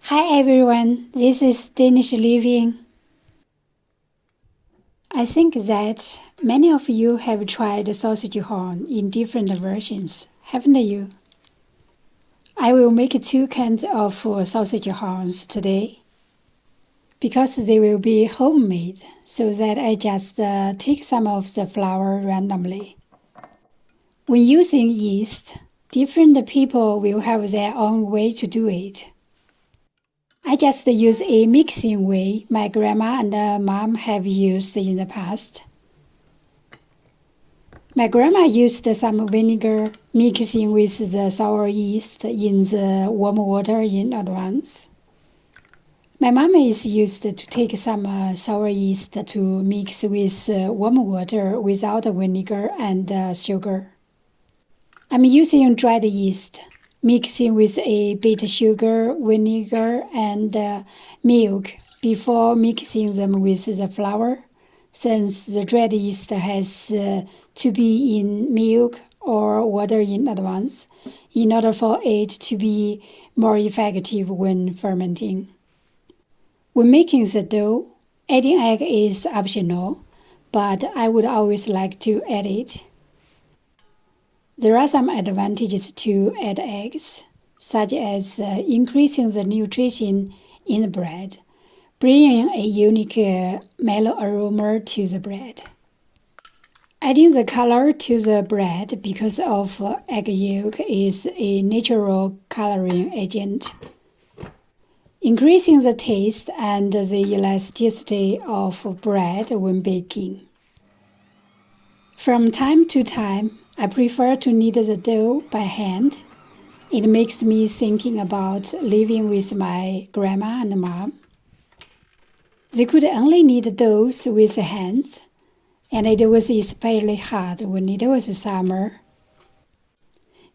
Hi everyone, this is Danish Living. I think that many of you have tried sausage horn in different versions, haven't you? I will make 2 kinds of sausage horns today because they will be homemade, so that I just take some of the flour randomly. When using yeast, different people will have their own way to do it. I just use a mixing way my grandma and mom have used in the past. My grandma used some vinegar mixing with the sour yeast in the warm water in advance. My mom is used to take some sour yeast to mix with warm water without vinegar and sugar. I'm using dried yeast, mixing with a bit sugar, vinegar, and milk before mixing them with the flour, since the dried yeast has to be in milk or water in advance in order for it to be more effective when fermenting. When making the dough, adding egg is optional, but I would always like to add it. There are some advantages to add eggs, such as increasing the nutrition in the bread, bringing a unique mellow aroma to the bread. Adding the color to the bread because of egg yolk is a natural coloring agent, increasing the taste and the elasticity of bread when baking. From time to time, I prefer to knead the dough by hand. It makes me thinking about living with my grandma and mom. They could only knead doughs with hands, and it was especially hard when it was summer.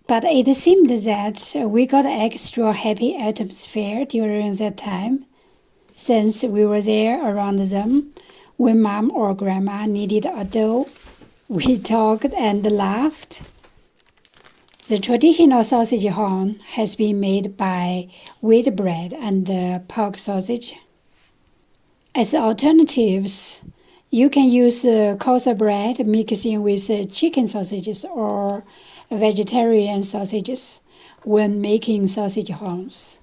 But it seemed that we got an extra happy atmosphere during that time, since we were there around them when mom or grandma kneaded a dough. We talked and laughed. The traditional sausage horn has been made by wheat bread and pork sausage. As alternatives, you can use coarser bread mixing with chicken sausages or vegetarian sausages when making sausage horns.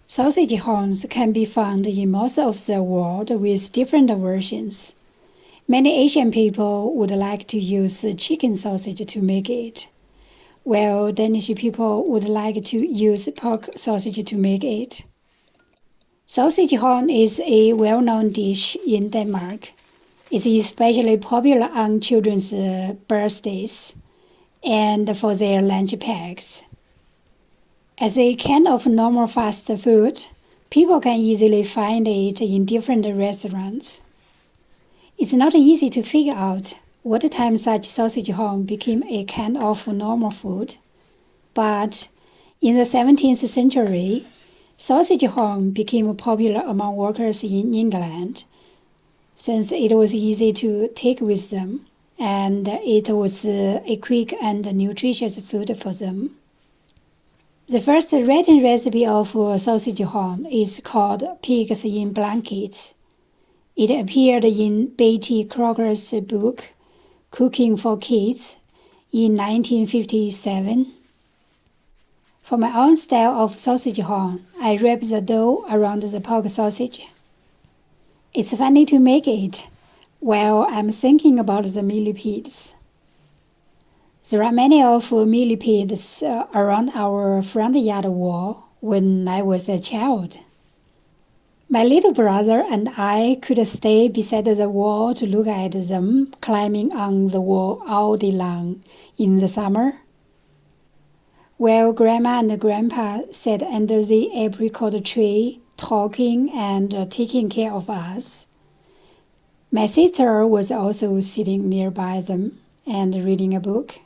Sausage horns can be found in most of the world with different versions. Many Asian people would like to use chicken sausage to make it, while Danish people would like to use pork sausage to make it. Sausage horn is a well-known dish in Denmark. It's especially popular on children's birthdays and for their lunch packs. As a kind of normal fast food, people can easily find it in different restaurants. It's not easy to figure out what time such sausage horn became a kind of normal food. But in the 17th century, sausage horn became popular among workers in England, since it was easy to take with them, and it was a quick and nutritious food for them. The first written recipe of sausage horn is called Pigs in Blankets. It appeared in Betty Crocker's book, Cooking for Kids, in 1957. For my own style of sausage horn, I wrap the dough around the pork sausage. It's funny to make it while I'm thinking about the millipedes. There are many of millipedes around our front yard wall when I was a child. My little brother and I could stay beside the wall to look at them climbing on the wall all day long in the summer, while Grandma and Grandpa sat under the apricot tree talking and taking care of us. My sister was also sitting nearby them and reading a book.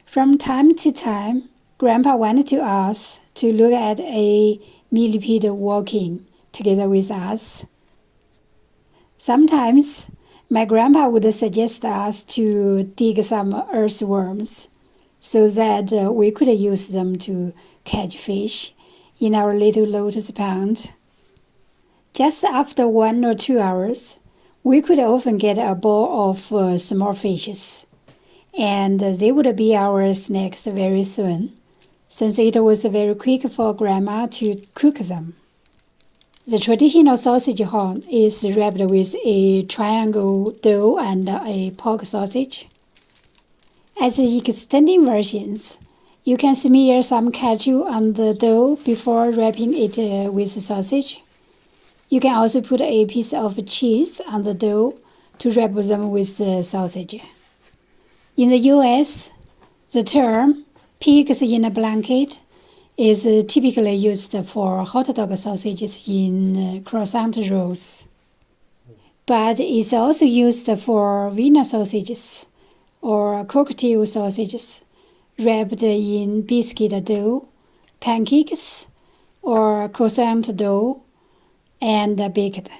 From time to time, Grandpa went to us to look at a millipede walking together with us. Sometimes, my grandpa would suggest us to dig some earthworms so that we could use them to catch fish in our little lotus pond. Just after 1 or 2 hours, we could often get a bowl of small fishes, and they would be our snacks very soon, since it was very quick for Grandma to cook them. The traditional sausage horn is wrapped with a triangle dough and a pork sausage. As the extended versions, you can smear some ketchup on the dough before wrapping it with sausage. You can also put a piece of cheese on the dough to wrap them with the sausage. In the US, the term pigs in a blanket is typically used for hot dog sausages in croissant rolls, but it's also used for Wiener sausages or cocktail sausages wrapped in biscuit dough, pancakes, or croissant dough and baked.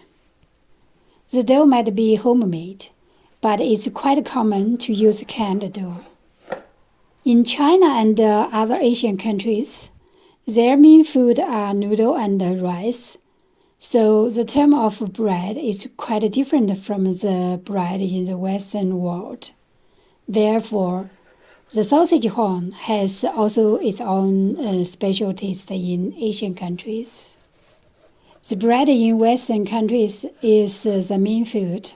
The dough might be homemade, but it's quite common to use canned dough. In China and other Asian countries, their main food are noodle and rice, so the term of bread is quite different from the bread in the Western world. Therefore, the sausage horn has also its own special taste in Asian countries. The bread in Western countries is the main food,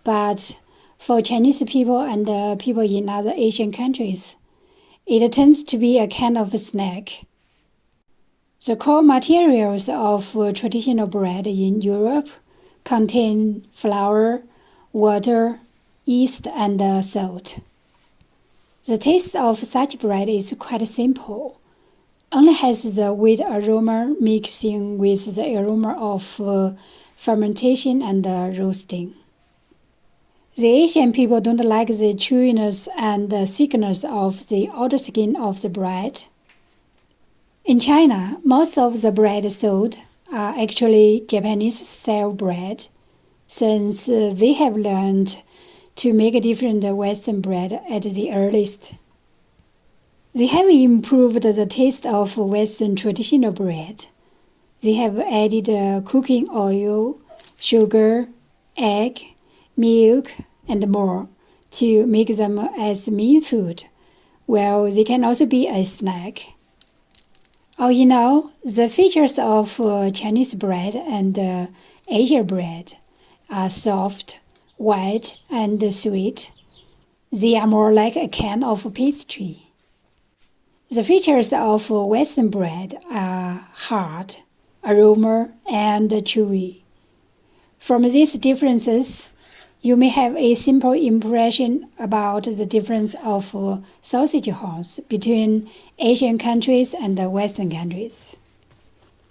but for Chinese people and people in other Asian countries, it tends to be a kind of a snack. The core materials of traditional bread in Europe contain flour, water, yeast, and salt. The taste of such bread is quite simple, only has the wheat aroma mixing with the aroma of fermentation and roasting. The Asian people don't like the chewiness and thickness of the outer skin of the bread. In China, most of the bread sold are actually Japanese-style bread, since they have learned to make different Western bread at the earliest. They have improved the taste of Western traditional bread. They have added cooking oil, sugar, egg, milk, and more to make them as main food, while they can also be a snack. All in all, the features of Chinese bread and Asian bread are soft, white, and sweet. They are more like a kind of pastry. The features of Western bread are hard, aroma, and chewy. From these differences, you may have a simple impression about the difference of sausage horns between Asian countries and Western countries.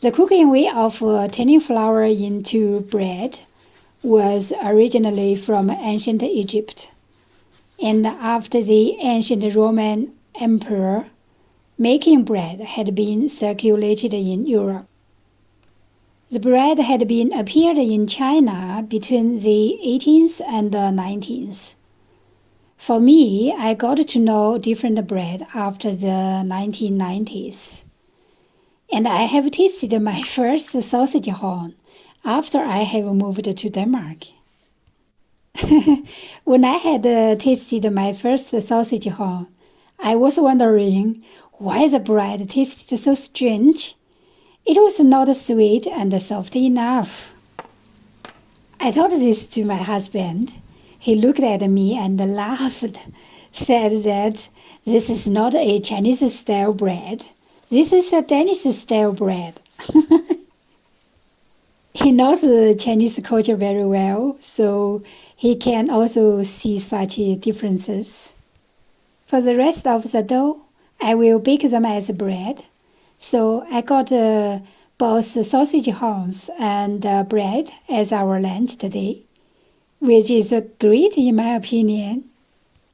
The cooking way of turning flour into bread was originally from ancient Egypt, and after the ancient Roman Emperor, making bread had been circulated in Europe. The bread had appeared in China between the 18th and the 19th. For me, I got to know different bread after the 1990s. And I have tasted my first sausage horn after I have moved to Denmark. When I had tasted my first sausage horn, I was wondering why the bread tasted so strange. It was not sweet and soft enough. I told this to my husband. He looked at me and laughed, said that this is not a Chinese-style bread. This is a Danish-style bread. He knows the Chinese culture very well, so he can also see such differences. For the rest of the dough, I will bake them as bread. So I got both sausage horns and bread as our lunch today, which is great in my opinion.